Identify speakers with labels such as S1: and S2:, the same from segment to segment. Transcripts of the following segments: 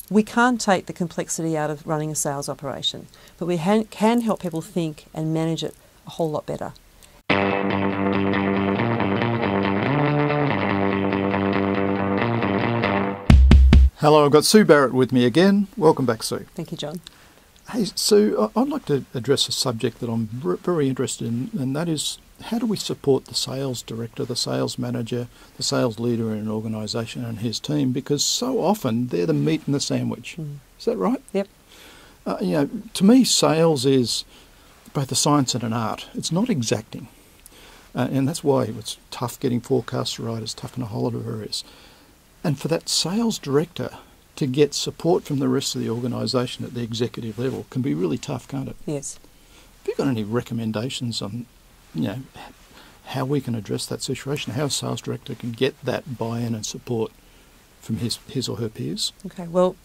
S1: We can't take the complexity out of running a sales operation, but we can help people think and manage it a whole lot better.
S2: Hello, I've got Sue Barrett with me again. Welcome back, Sue.
S1: Thank you, John.
S2: Hey, Sue, I'd like to address a subject that I'm very interested in, and that is how do we support the sales director, the sales manager, the sales leader in an organisation and his team? Because so often they're the meat in the sandwich. Is that right?
S1: Yep.
S2: To me, sales is both a science and an art. It's not exacting. And that's why it's tough getting forecasts right. It's tough in a whole lot of areas. And for that sales director to get support from the rest of the organisation at the executive level can be really tough, can't it?
S1: Yes.
S2: Have you got any recommendations on, how we can address that situation, how a sales director can get that buy-in and support from his or her peers?
S1: Okay, well,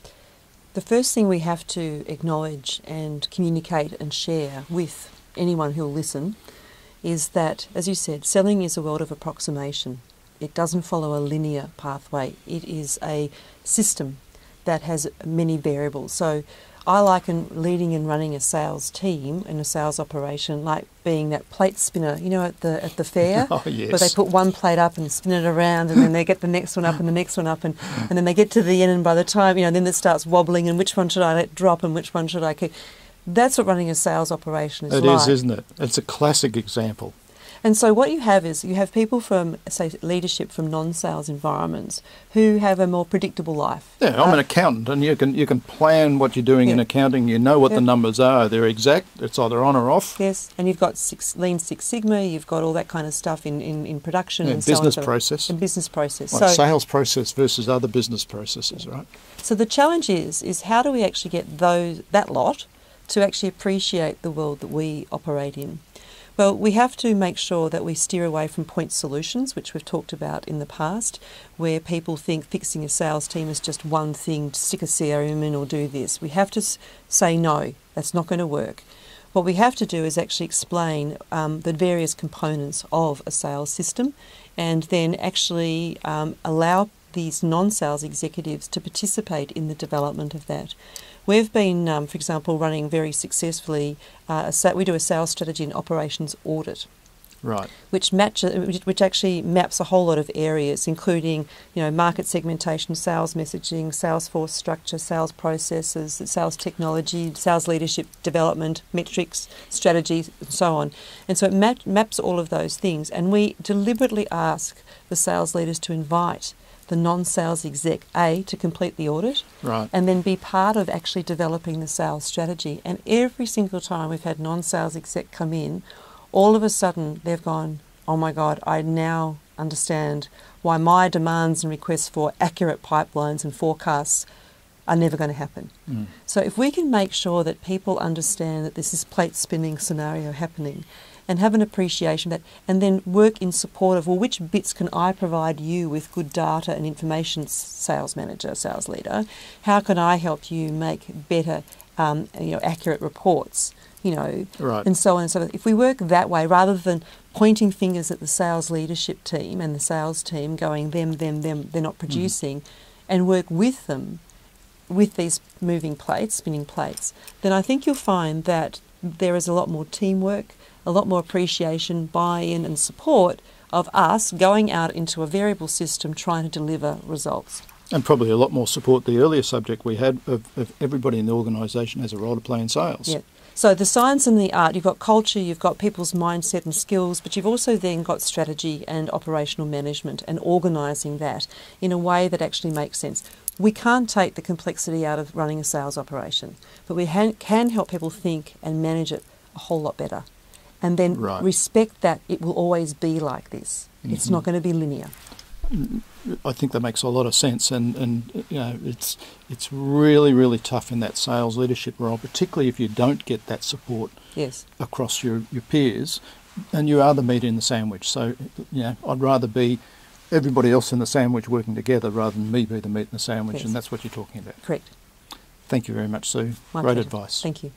S1: the first thing we have to acknowledge and communicate and share with anyone who'll listen is that, as you said, selling is a world of approximation. It doesn't follow a linear pathway. It is a system that has many variables. So I liken leading and running a sales team in a sales operation like being that plate spinner, at the fair,
S2: oh, yes.
S1: where they put one plate up and spin it around, and then they get the next one up and the next one up, and then they get to the end, and by the time, then it starts wobbling, and which one should I let drop and which one should I keep? That's what running a sales operation is like.
S2: It is, isn't it? It's a classic example.
S1: And so what you have is you have people from, say, leadership from non-sales environments who have a more predictable life.
S2: Yeah, I'm an accountant, and you can plan what you're doing in accounting. You know what the numbers are. They're exact. It's either on or off.
S1: Yes, and you've got Lean Six Sigma. You've got all that kind of stuff in production and
S2: business
S1: so on.
S2: process.
S1: And business process.
S2: Like sales process versus other business processes, right?
S1: So the challenge is how do we actually get that lot to actually appreciate the world that we operate in? Well, we have to make sure that we steer away from point solutions, which we've talked about in the past, where people think fixing a sales team is just one thing, to stick a CRM in or do this. We have to say no, that's not going to work. What we have to do is actually explain the various components of a sales system and then actually allow these non-sales executives to participate in the development of that. We've been, for example, running very successfully, we do a sales strategy and operations audit.
S2: Right.
S1: Which actually maps a whole lot of areas, including, market segmentation, sales messaging, sales force structure, sales processes, sales technology, sales leadership development, metrics, strategies, and so on. And so it maps all of those things. And we deliberately ask the sales leaders to invite the non-sales exec, to complete the audit,
S2: right,
S1: and then be part of actually developing the sales strategy. And every single time we've had non-sales exec come in, all of a sudden they've gone, oh my God, I now understand why my demands and requests for accurate pipelines and forecasts are never going to happen. So if we can make sure that people understand that this is plate spinning scenario happening, and have an appreciation of that, and then work in support of, which bits can I provide you with good data and information, sales manager, sales leader? How can I help you make better, accurate reports,
S2: right,
S1: and so on and so forth. If we work that way, rather than pointing fingers at the sales leadership team and the sales team going, them, they're not producing, and work with them with these moving plates, spinning plates, then I think you'll find that there is a lot more teamwork, a lot more appreciation, buy-in and support of us going out into a variable system trying to deliver results.
S2: And probably a lot more support, the earlier subject we had, of everybody in the organisation has a role to play in sales.
S1: Yeah. So the science and the art, you've got culture, you've got people's mindset and skills, but you've also then got strategy and operational management and organising that in a way that actually makes sense. We can't take the complexity out of running a sales operation, but we can help people think and manage it a whole lot better. And then respect that it will always be like this. It's not going to be linear.
S2: I think that makes a lot of sense, and it's really, really tough in that sales leadership role, particularly if you don't get that support across your peers, and you are the meat in the sandwich. So I'd rather be everybody else in the sandwich working together rather than me be the meat in the sandwich, and that's what you're talking about.
S1: Correct.
S2: Thank you very much, Sue.
S1: My
S2: Great
S1: pleasure.
S2: advice.
S1: Thank you.